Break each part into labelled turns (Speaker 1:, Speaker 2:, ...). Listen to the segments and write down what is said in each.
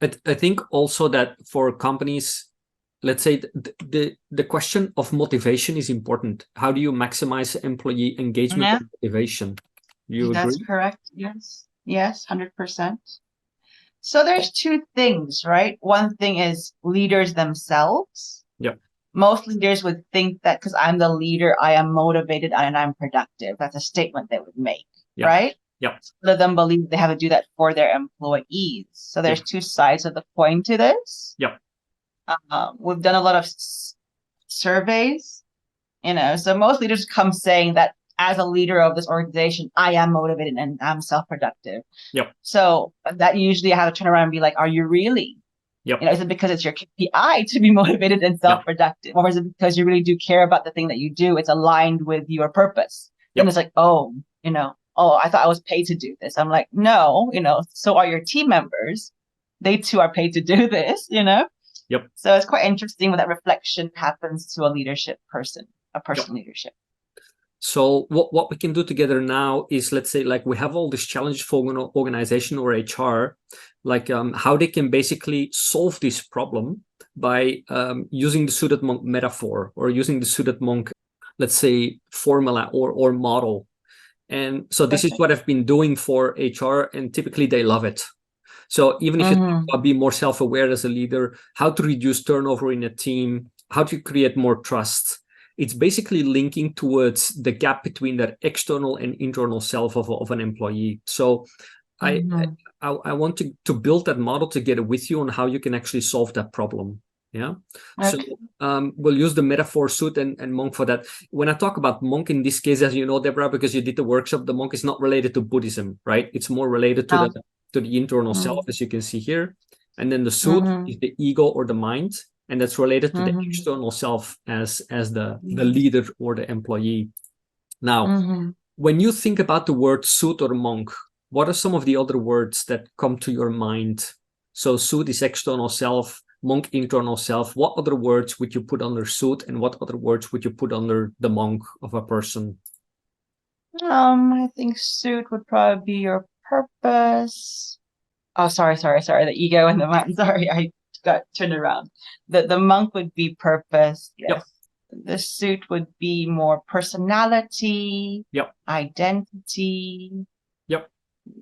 Speaker 1: I think also that for companies, let's say the question of motivation is important. How do you maximize employee engagement
Speaker 2: Yeah,
Speaker 1: and motivation? You
Speaker 2: that's
Speaker 1: agree?
Speaker 2: correct. Yes. Yes, 100%. So there's two things, right? One thing is leaders themselves.
Speaker 1: Yeah.
Speaker 2: Most leaders would think that because I'm the leader, I am motivated and I'm productive. That's a statement they would make,
Speaker 1: Yeah.
Speaker 2: right?
Speaker 1: Yeah.
Speaker 2: Some of them believe they have to do that for their employees. So
Speaker 1: Yeah.
Speaker 2: there's two sides of the coin to this.
Speaker 1: Yeah.
Speaker 2: We've done a lot of surveys, so most leaders come saying that as a leader of this organization, I am motivated and I'm self-productive.
Speaker 1: Yeah.
Speaker 2: So that usually I have to turn around and be like, are you really?
Speaker 1: Yeah.
Speaker 2: Is it because it's your KPI to be motivated and
Speaker 1: Yeah.
Speaker 2: self-productive? Or is it because you really do care about the thing that you do? It's aligned with your purpose.
Speaker 1: Yeah.
Speaker 2: Then it's like, oh, I thought I was paid to do this. I'm like, no, so are your team members. They too are paid to do this.
Speaker 1: Yep.
Speaker 2: So it's quite interesting when that reflection happens to a
Speaker 1: Yep.
Speaker 2: leadership.
Speaker 1: So what we can do together now is, let's say, like we have all this challenge for an organization or HR, like how they can basically solve this problem by using the SuitedMonk metaphor or using the SuitedMonk, let's say, formula or model. And so this is what I've been doing for HR, and typically they love it. So even if you think about be more self-aware as a leader, how to reduce turnover in a team, how to create more trust, it's basically linking towards the gap between that external and internal self of an employee. So I want to build that model together with you on how you can actually solve that problem. Yeah.
Speaker 2: Okay.
Speaker 1: So we'll use the metaphor suit and monk for that. When I talk about monk in this case, as you know, Deborah, because you did the workshop, the monk is not related to Buddhism, right? It's more related to the internal self, as you can see here. And then the suit is the ego or the mind, and that's related to the external self as the leader or the employee. Now, when you think about the word suit or monk, what are some of the other words that come to your mind? So suit is external self, monk internal self. What other words would you put under suit, and what other words would you put under the monk of a person?
Speaker 2: I think suit would probably be your purpose. Oh, sorry. The ego and the mind. Sorry, I got turned around. The monk would be purpose. Yes.
Speaker 1: Yep.
Speaker 2: The suit would be more personality.
Speaker 1: Yep.
Speaker 2: Identity.
Speaker 1: Yep.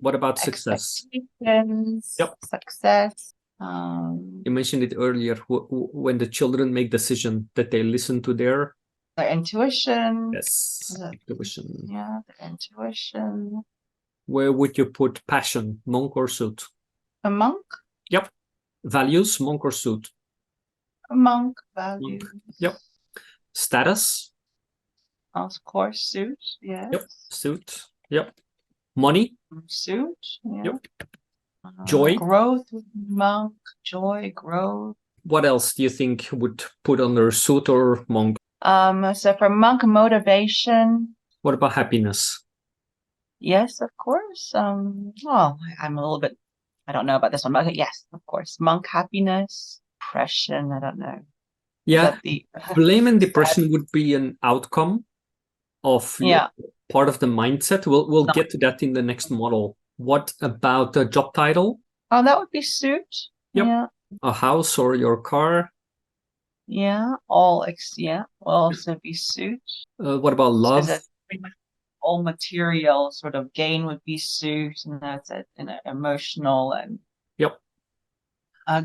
Speaker 1: What about success?
Speaker 2: Expectations.
Speaker 1: Yep.
Speaker 2: Success.
Speaker 1: You mentioned it earlier when the children make decision that they listen to their
Speaker 2: intuition.
Speaker 1: Yes, intuition.
Speaker 2: Yeah, the intuition.
Speaker 1: Where would you put passion, monk or suit?
Speaker 2: A monk?
Speaker 1: Yep. Values, monk or suit?
Speaker 2: A monk, values.
Speaker 1: Yep. Status?
Speaker 2: Of course, suit, yes.
Speaker 1: Yep, suit. Yep. Money?
Speaker 2: Suit, yeah.
Speaker 1: Yep. Joy?
Speaker 2: Growth, monk, joy, growth.
Speaker 1: What else do you think would put under suit or monk?
Speaker 2: So for monk, motivation.
Speaker 1: What about happiness?
Speaker 2: Yes, of course. Well, I'm a little bit, I don't know about this one, but yes, of course. Monk, happiness, depression, I don't know.
Speaker 1: Yeah, blame and depression would be an outcome of part of the mindset. We'll get to that in the next model. What about the job title?
Speaker 2: Oh, that would be suit.
Speaker 1: Yep.
Speaker 2: Yeah.
Speaker 1: A house or your car?
Speaker 2: Yeah, will also be suit.
Speaker 1: What about love?
Speaker 2: All material sort of gain would be suit, and that's it. Emotional and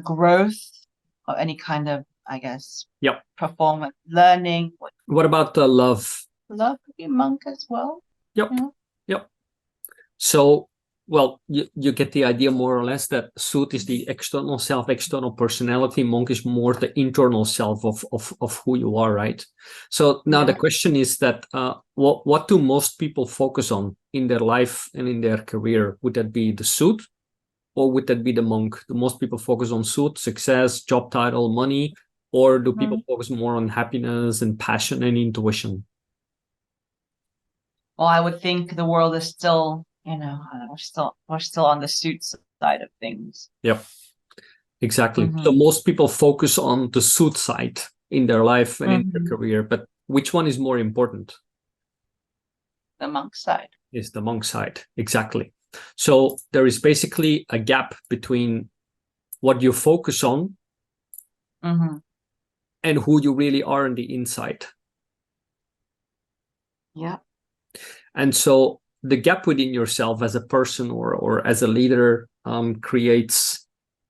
Speaker 2: growth of any kind of, I guess.
Speaker 1: Yep.
Speaker 2: Performance, learning.
Speaker 1: What about love?
Speaker 2: Love could be monk as well.
Speaker 1: Yep. Yeah. Yep. So, well, you get the idea more or less that suit is the external self, external personality. Monk is more the internal self of who you are, right? So now the question is that what do most people focus on in their life and in their career? Would that be the suit, or would that be the monk? Do most people focus on suit, success, job title, money, or do people focus more on happiness and passion and intuition?
Speaker 2: Well, I would think the world is still, we're still on the suit side of things.
Speaker 1: Yep, exactly. So most people focus on the suit side in their life and in their career, but which one is more important?
Speaker 2: The monk side.
Speaker 1: Is the monk side, exactly. So there is basically a gap between what you focus on,
Speaker 2: Mm-hmm.
Speaker 1: and who you really are on the inside.
Speaker 2: Yeah.
Speaker 1: And so the gap within yourself as a person or as a leader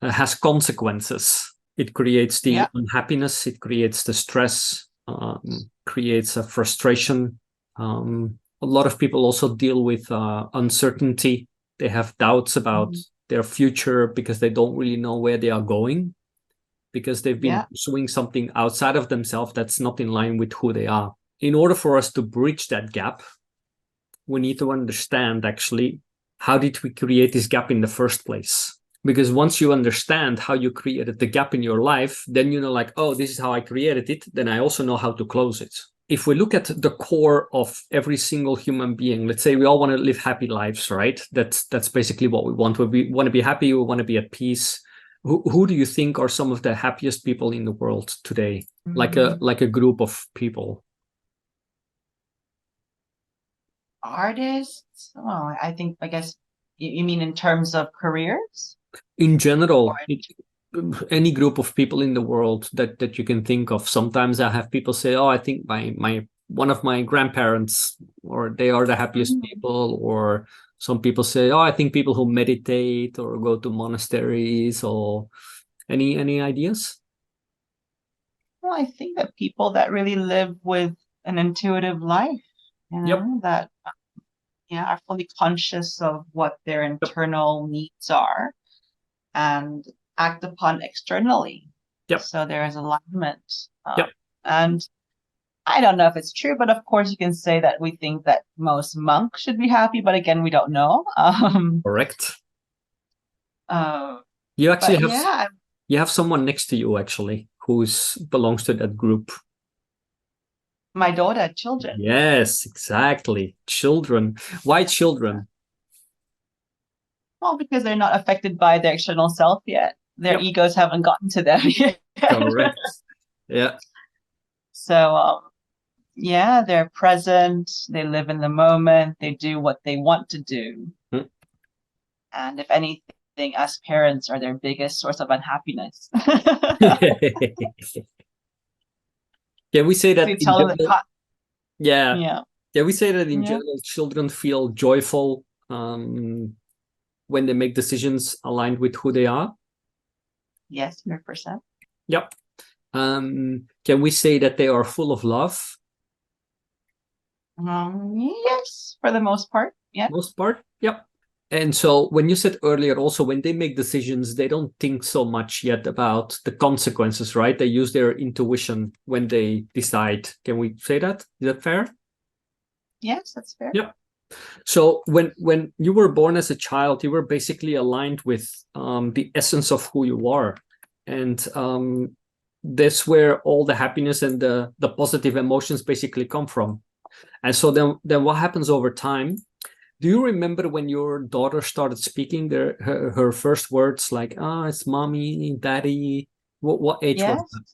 Speaker 1: has consequences. It creates the unhappiness, it creates the stress, creates a frustration. A lot of people also deal with uncertainty. They have doubts about their future because they don't really know where they are going, because they've been pursuing something outside of themselves that's not in line with who they are. In order for us to bridge that gap, we need to understand actually, how did we create this gap in the first place? Because once you understand how you created the gap in your life, then you know, like, oh, this is how I created it. Then I also know how to close it. If we look at the core of every single human being, let's say we all want to live happy lives, right? That's basically what we want. We want to be happy. We want to be at peace. Who do you think are some of the happiest people in the world today? Like a group of people.
Speaker 2: Artists? Oh, I guess you mean in terms of careers?
Speaker 1: In general, any group of people in the world that you can think of. Sometimes I have people say, oh, I think my one of my grandparents, or they are the happiest people. Or some people say, oh, I think people who meditate or go to monasteries. Or any ideas?
Speaker 2: Well, I think that people that really live with an intuitive life, that are fully conscious of what their internal needs are and act upon externally. So there is alignment. And I don't know if it's true, but of course you can say that we think that most monks should be happy, but again, we don't know.
Speaker 1: Correct.
Speaker 2: You actually
Speaker 1: you have someone next to you actually who belongs to that group.
Speaker 2: My daughter, children.
Speaker 1: Yes, exactly. Children. Why children?
Speaker 2: Well, because they're not affected by their external self yet. Their egos haven't gotten to them yet.
Speaker 1: Correct. Yeah.
Speaker 2: So, they're present. They live in the moment. They do what they want to do. And if anything, us parents are their biggest source of unhappiness.
Speaker 1: Can we say that?
Speaker 2: So tell them that
Speaker 1: Can we say that in general, children feel joyful when they make decisions aligned with who they are?
Speaker 2: Yes, 100%.
Speaker 1: Yep. Can we say that they are full of love?
Speaker 2: Yes, for the most part. Yeah.
Speaker 1: Most part. Yep. And so when you said earlier also, when they make decisions, they don't think so much yet about the consequences, right? They use their intuition when they decide. Can we say that? Is that fair?
Speaker 2: Yes, that's fair.
Speaker 1: Yep. So when you were born as a child, you were basically aligned with the essence of who you are. And that's where all the happiness and the positive emotions basically come from. And so then what happens over time? Do you remember when your daughter started speaking her first words, like, it's mommy, daddy? What age was that?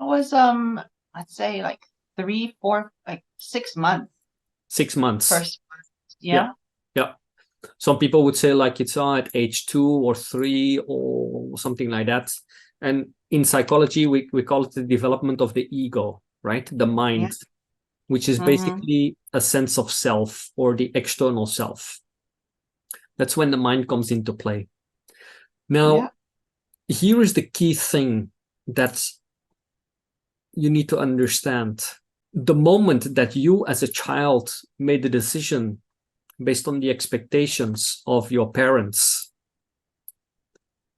Speaker 2: It was, I'd say like 3, 4, like 6 months.
Speaker 1: 6 months.
Speaker 2: First.
Speaker 1: Yeah. Some people would say like it's at age 2 or 3 or something like that. And in psychology, we call it the development of the ego, right? The mind, which is basically a sense of self or the external self. That's when the mind comes into play. Now, here is the key thing that you need to understand. The moment that you as a child made the decision based on the expectations of your parents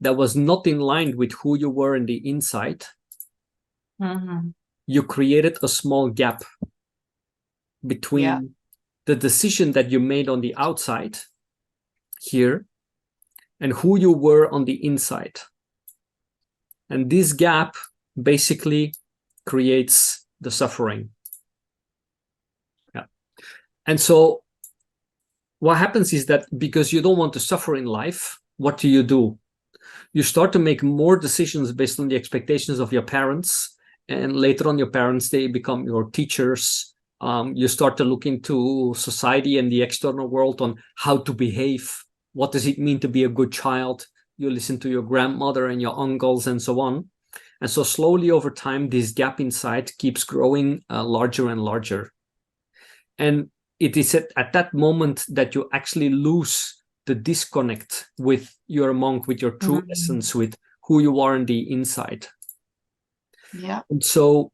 Speaker 1: that was not in line with who you were in the inside, you created a small gap between the decision that you made on the outside here and who you were on the inside. And this gap basically creates the suffering. And so what happens is that because you don't want to suffer in life, what do? You start to make more decisions based on the expectations of your parents. And later on, your parents, they become your teachers. You start to look into society and the external world on how to behave. What does it mean to be a good child? you listen to your grandmother and your uncles and so on. And so slowly over time, this gap inside keeps growing larger and larger. And it is at that moment that you actually lose the disconnect with your monk, with your true essence, with who you are on the inside.
Speaker 2: Yeah.
Speaker 1: And so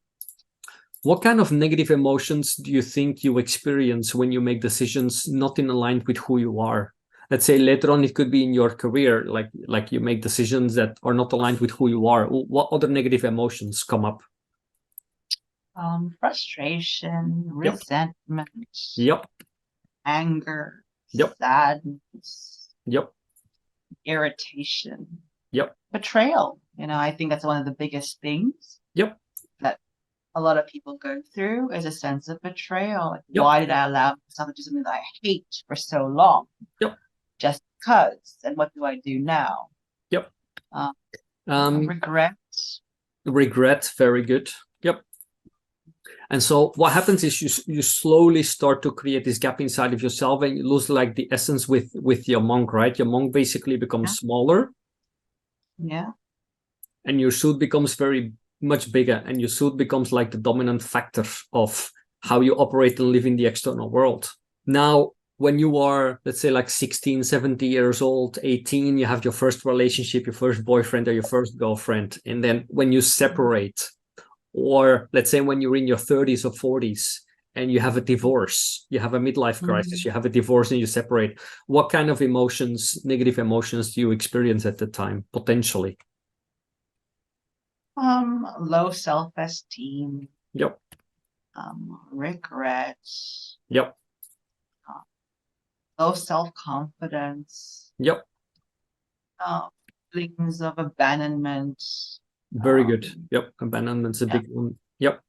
Speaker 1: what kind of negative emotions do you think you experience when you make decisions not in alignment with who you are? Let's say later on, it could be in your career, like you make decisions that are not aligned with who you are. What other negative emotions come up?
Speaker 2: Frustration, resentment,
Speaker 1: Yep.
Speaker 2: anger,
Speaker 1: Yep.
Speaker 2: sadness,
Speaker 1: Yep.
Speaker 2: irritation,
Speaker 1: Yep.
Speaker 2: betrayal. I think that's one of the biggest things.
Speaker 1: Yep.
Speaker 2: That a lot of people go through is a sense of betrayal. Like,
Speaker 1: Yep.
Speaker 2: why did I allow myself to do something that I hate for so long?
Speaker 1: Yep.
Speaker 2: Just because. And what do I do now?
Speaker 1: Yep.
Speaker 2: Regret.
Speaker 1: Regret. Very good. Yep. And so what happens is you slowly start to create this gap inside of yourself, and you lose like the essence with your monk, right? Your monk basically becomes smaller.
Speaker 2: Yeah.
Speaker 1: And your suit becomes very much bigger, and your suit becomes like the dominant factor of how you operate and live in the external world. Now, when you are, let's say, like 16, 70 years old, 18, you have your first relationship, your first boyfriend or your first girlfriend. And then when you separate, or let's say when you're in your 30s or 40s and you have a divorce, you have a midlife crisis, you have a divorce and you separate, what kind of emotions, negative emotions do you experience at the time, potentially?
Speaker 2: Low self-esteem.
Speaker 1: Yep.
Speaker 2: Regret.
Speaker 1: Yep.
Speaker 2: Low self-confidence.
Speaker 1: Yep.
Speaker 2: Feelings of abandonment.
Speaker 1: Very good. Yep. Abandonment's a big one. Yep.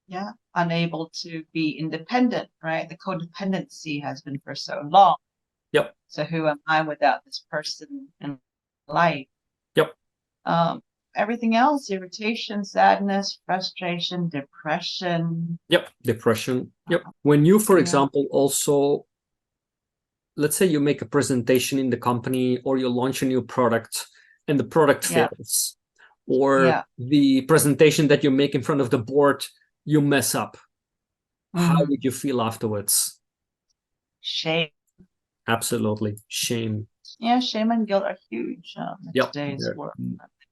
Speaker 2: Yeah. Unable to be independent, right? The codependency has been for so long.
Speaker 1: Yep.
Speaker 2: So who am I without this person in life?
Speaker 1: Yep.
Speaker 2: Everything else, irritation, sadness, frustration, depression.
Speaker 1: Yep. Depression. Yep. When you, for example, also, let's say you make a presentation in the company or you launch a new product and the product fails, or the presentation that you make in front of the board, you mess up. How would you feel afterwards?
Speaker 2: Shame.
Speaker 1: Absolutely. Shame.
Speaker 2: Yeah, shame and guilt are huge in today's world.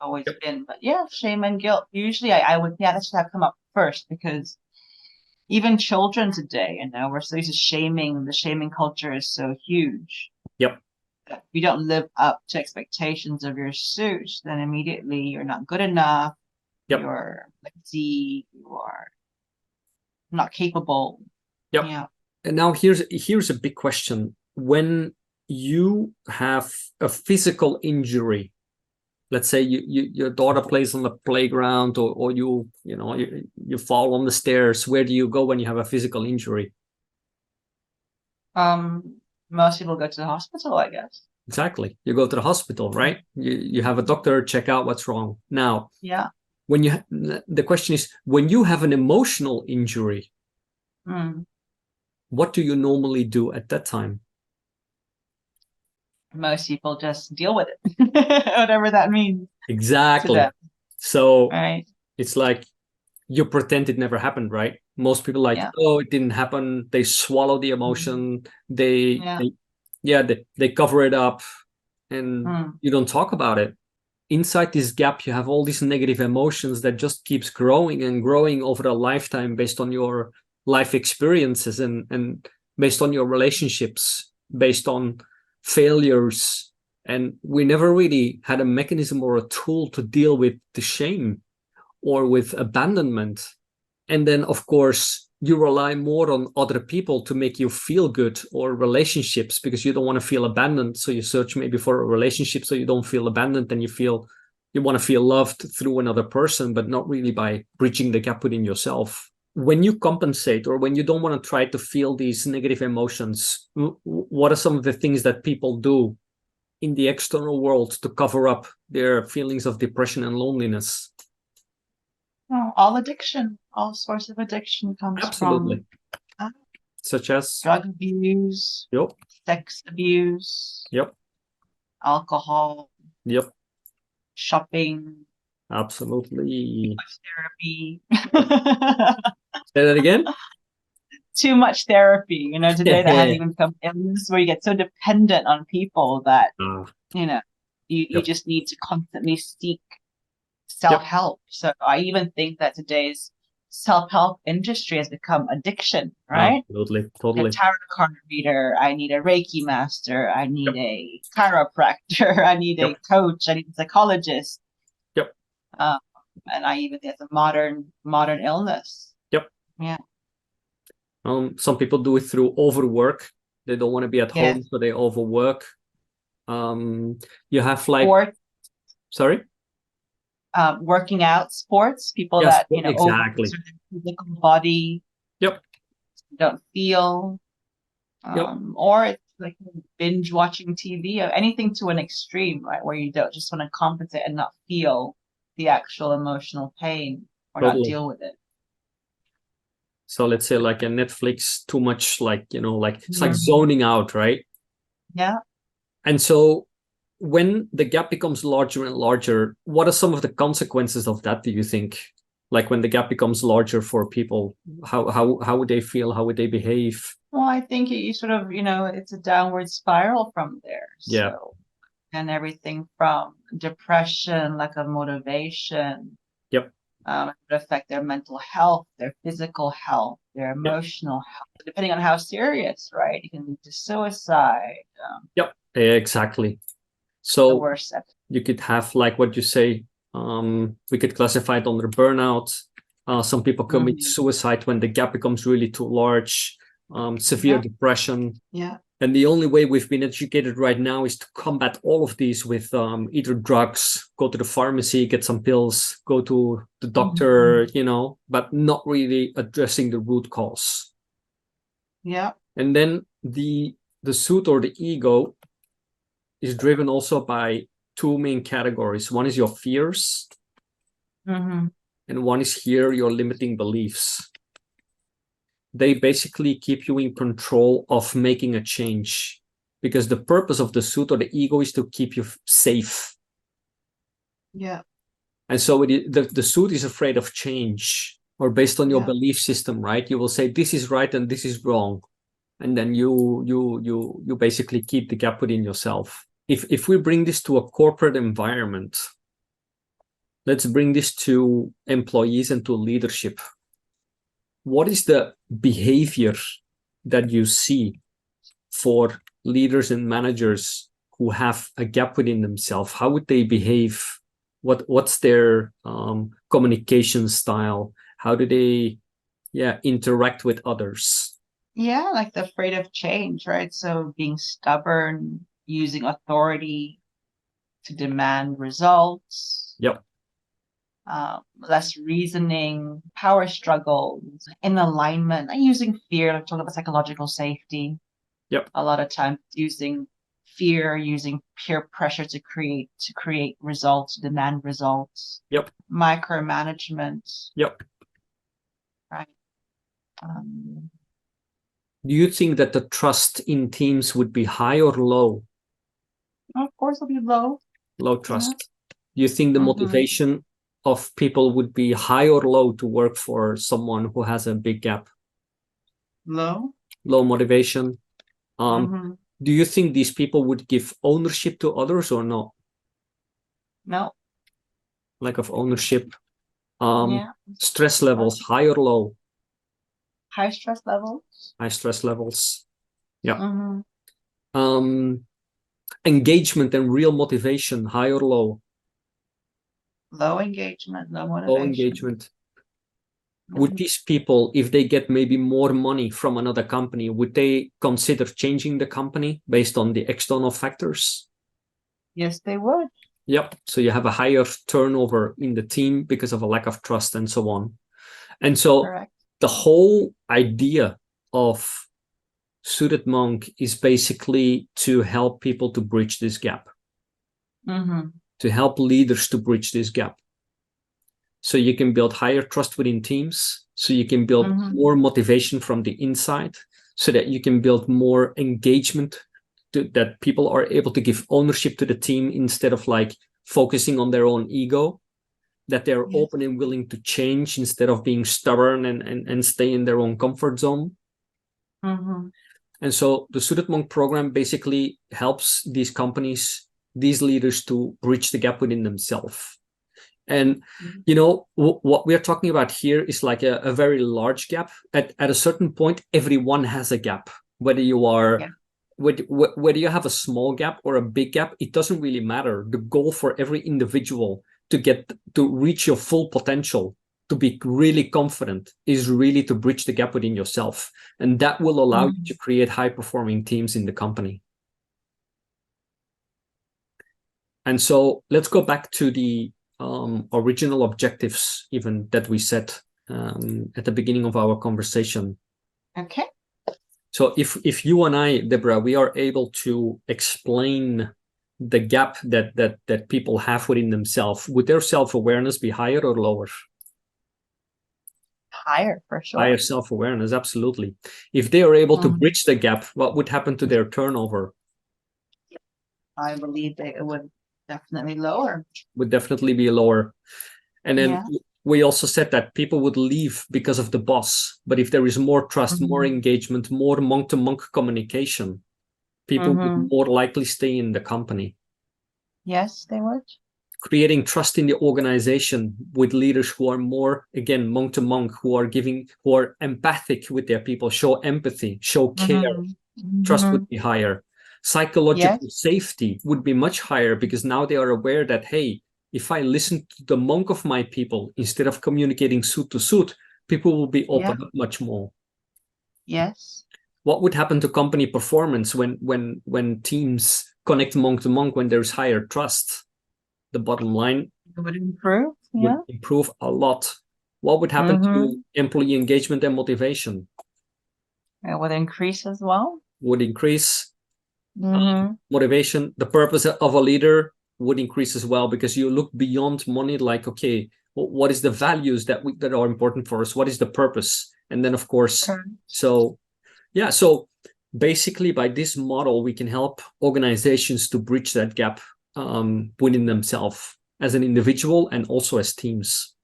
Speaker 2: Always been, but shame and guilt. Usually I would, that should have come up first, because even children today, we're so used to shaming. The shaming culture is so huge.
Speaker 1: Yep.
Speaker 2: If you don't live up to expectations of your suit, then immediately you're not good enough.
Speaker 1: Yep.
Speaker 2: You're lazy. You are not capable.
Speaker 1: Yep.
Speaker 2: Yeah.
Speaker 1: And now here's a big question. When you have a physical injury, let's say your daughter plays on the playground, or you fall on the stairs, where do you go when you have a physical injury?
Speaker 2: Most people go to the hospital, I guess.
Speaker 1: Exactly. You go to the hospital, right? You have a doctor check out what's wrong. Now, when the question is, when you have an emotional injury, what do you normally do at that time?
Speaker 2: Most people just deal with it, whatever that means.
Speaker 1: Exactly. So it's like you pretend it never happened, right? Most people oh, it didn't happen. They swallow the emotion. They cover it up, and you don't talk about it. Inside this gap, you have all these negative emotions that just keeps growing and growing over a lifetime, based on your life experiences and based on your relationships, based on failures. And we never really had a mechanism or a tool to deal with the shame or with abandonment. And then, of course, you rely more on other people to make you feel good, or relationships, because you don't want to feel abandoned. So you search maybe for a relationship so you don't feel abandoned, and you want to feel loved through another person, but not really by bridging the gap within yourself. When you compensate, or when you don't want to try to feel these negative emotions, what are some of the things that people do in the external world to cover up their feelings of depression and loneliness?
Speaker 2: All addiction, all sorts of addiction comes from,
Speaker 1: such as
Speaker 2: drug abuse, sex abuse, alcohol,
Speaker 1: Yep.
Speaker 2: shopping,
Speaker 1: Absolutely.
Speaker 2: therapy.
Speaker 1: Say that again?
Speaker 2: Too much therapy. Today that has even become illness where you get so dependent on people that,
Speaker 1: Ah,
Speaker 2: you know, you
Speaker 1: yep.
Speaker 2: just need to constantly seek
Speaker 1: Yep.
Speaker 2: self-help. So I even think that today's self-help industry has become addiction, right?
Speaker 1: Absolutely.
Speaker 2: A
Speaker 1: Totally.
Speaker 2: tarot card reader, I need a Reiki master, I need
Speaker 1: Yep.
Speaker 2: a chiropractor, I need a
Speaker 1: Yep.
Speaker 2: coach, I need a psychologist.
Speaker 1: Yep.
Speaker 2: Um, and I even think it's a modern illness.
Speaker 1: Yep.
Speaker 2: Yeah.
Speaker 1: Some people do it through overwork. They don't want to be at
Speaker 2: Yes.
Speaker 1: home, so they overwork. You have like,
Speaker 2: Sports,
Speaker 1: sorry?
Speaker 2: working out, sports, people
Speaker 1: Yes,
Speaker 2: that, overexert
Speaker 1: exactly.
Speaker 2: their physical body,
Speaker 1: Yep.
Speaker 2: don't feel,
Speaker 1: Yep.
Speaker 2: or it's like binge watching TV or anything to an extreme, right? Where you don't just want to compensate and not feel the actual emotional pain or not
Speaker 1: Totally.
Speaker 2: deal with it.
Speaker 1: So let's say like a Netflix, too much like, like it's like
Speaker 2: Mhm.
Speaker 1: zoning out, right?
Speaker 2: Yeah.
Speaker 1: And so when the gap becomes larger and larger, what are some of the consequences of that, do you think? Like when the gap becomes larger for people, how would they feel? How would they behave?
Speaker 2: Well, I think you sort of, it's a downward spiral from there.
Speaker 1: Yeah.
Speaker 2: So, and everything from depression, lack of motivation,
Speaker 1: Yep.
Speaker 2: it would affect their mental health, their physical health, their
Speaker 1: Yep.
Speaker 2: emotional health, depending on how serious, right? It can lead to suicide,
Speaker 1: Yep. Exactly.
Speaker 2: the
Speaker 1: So
Speaker 2: worst.
Speaker 1: you could have like what you say, we could classify it under burnout. Some people commit
Speaker 2: Mhm.
Speaker 1: suicide when the gap becomes really too large, severe
Speaker 2: Yeah.
Speaker 1: depression.
Speaker 2: Yeah.
Speaker 1: And the only way we've been educated right now is to combat all of these with either drugs, go to the pharmacy, get some pills, go to the doctor, but not really addressing the root cause.
Speaker 2: Yeah.
Speaker 1: And then the suit or the ego is driven also by two main categories. One is your fears,
Speaker 2: Mm-hmm.
Speaker 1: and one is here your limiting beliefs. They basically keep you in control of making a change because the purpose of the suit or the ego is to keep you safe.
Speaker 2: Yeah.
Speaker 1: And so the suit is afraid of change, or based on your
Speaker 2: Yeah.
Speaker 1: belief system, right? You will say this is right and this is wrong. And then you basically keep the gap within yourself. If we bring this to a corporate environment, let's bring this to employees and to leadership. What is the behavior that you see for leaders and managers who have a gap within themselves? How would they behave? What's their communication style? How do they interact with others?
Speaker 2: Yeah, like the afraid of change, right? So being stubborn, using authority to demand results,
Speaker 1: Yep.
Speaker 2: less reasoning, power struggles, in alignment, and using fear, like talking about psychological safety.
Speaker 1: Yep.
Speaker 2: A lot of times using fear, using peer pressure to create results, demand results.
Speaker 1: Yep.
Speaker 2: Micromanagement,
Speaker 1: Yep.
Speaker 2: right?
Speaker 1: Do you think that the trust in teams would be high or low?
Speaker 2: Of course, it'll be low.
Speaker 1: Low
Speaker 2: Yeah.
Speaker 1: trust. Do you think the motivation of people would be high or low to work for someone who has a big gap?
Speaker 2: Low.
Speaker 1: Low motivation. Do you think these people would give ownership to others or not?
Speaker 2: No.
Speaker 1: Lack of ownership.
Speaker 2: Yeah.
Speaker 1: Stress levels, high or low?
Speaker 2: High stress levels.
Speaker 1: High stress levels. Yeah.
Speaker 2: Mm-hmm.
Speaker 1: Engagement and real motivation, high or low?
Speaker 2: Low engagement, low
Speaker 1: Low
Speaker 2: motivation.
Speaker 1: engagement. Would these people, if they get maybe more money from another company, would they consider changing the company based on the external factors?
Speaker 2: Yes, they would.
Speaker 1: Yep. So you have a higher turnover in the team because of a lack of trust and so on. And so
Speaker 2: Correct.
Speaker 1: the whole idea of SuitedMonk is basically to help people to bridge this gap, to help leaders to bridge this gap. So you can build higher trust within teams, so you can build more motivation from the inside, so that you can build more engagement that people are able to give ownership to the team instead of like focusing on their own ego, that they're open and willing to change instead of being stubborn and stay in their own comfort zone.
Speaker 2: Mm-hmm.
Speaker 1: And so the SuitedMonk program basically helps these companies, these leaders, to bridge the gap within themselves. And, what we are talking about here is like a very large gap. At a certain point, everyone has a gap, whether you are, whether you have a small gap or a big gap, it doesn't really matter. The goal for every individual to reach your full potential, to be really confident, is really to bridge the gap within yourself. And that will allow you to create high-performing teams in the company. And so let's go back to the original objectives even that we set at the beginning of our conversation.
Speaker 2: Okay.
Speaker 1: So if you and I, Deborah, we are able to explain the gap that people have within themselves, would their self-awareness be higher or lower?
Speaker 2: Higher, for sure.
Speaker 1: Higher self-awareness, absolutely. If they are able to bridge the gap, what would happen to their turnover?
Speaker 2: I believe that it would definitely lower.
Speaker 1: Would definitely be lower. And then we also said that people would leave because of the boss. But if there is more trust, more engagement, more monk-to-monk communication, people would more likely stay in the company.
Speaker 2: Yes, they would.
Speaker 1: Creating trust in the organization with leaders who are more, again, monk-to-monk, who are empathic with their people, show empathy, show care. Trust would be higher. Psychological safety would be much higher, because now they are aware that, hey, if I listen to the monk of my people instead of communicating suit to suit, people will be open up much more.
Speaker 2: Yes.
Speaker 1: What would happen to company performance when teams connect monk to monk, when there's higher trust? The bottom line
Speaker 2: would improve.
Speaker 1: Would improve a lot. What would happen to employee engagement and motivation?
Speaker 2: It would increase as well.
Speaker 1: Would increase. Motivation, the purpose of a leader would increase as well, because you look beyond money, like, okay, what is the values that are important for us? What is the purpose? And then, of course, so basically by this model, we can help organizations to bridge that gap within themselves as an individual and also as teams.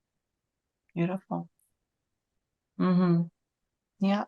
Speaker 2: Beautiful. Yeah.